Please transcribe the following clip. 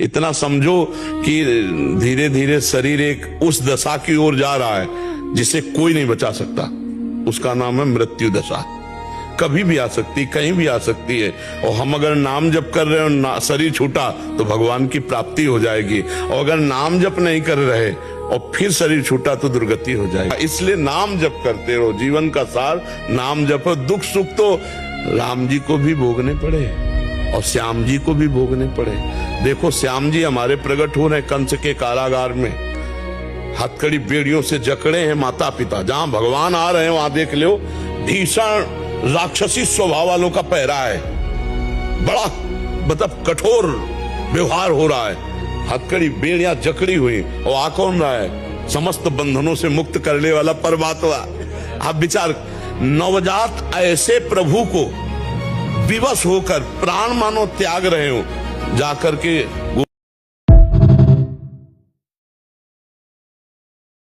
इतना समझो कि धीरे धीरे शरीर एक उस दशा की ओर जा रहा है जिसे कोई नहीं बचा सकता। उसका नाम है मृत्यु दशा। कभी भी आ सकती, कहीं भी आ सकती है। और हम अगर नाम जप कर रहे हो, शरीर छूटा तो भगवान की प्राप्ति हो जाएगी, और अगर नाम जप नहीं कर रहे और फिर शरीर छूटा तो दुर्गति हो जाएगी। इसलिए नाम जप करते रहो। जीवन का सार नाम जप। दुख सुख तो राम जी को भी भोगने पड़े और श्याम जी को भी भोगने पड़े। देखो श्याम जी हमारे प्रकट हो रहे कंस के कारागार में, हथकड़ी बेड़ियों से जकड़े हैं माता पिता। जहां भगवान आ रहे हैं वहां देख लो भीषण राक्षसी स्वभाव वालों का पहरा है, बड़ा मतलब कठोर व्यवहार हो रहा है। हथकड़ी बेड़ियां जकड़ी हुई और आ कौन रहा है? समस्त बंधनों से मुक्त करने वाला परमात्मा। आप विचार, नवजात ऐसे प्रभु को विवश होकर प्राण मानो त्याग रहे हो, जाकर के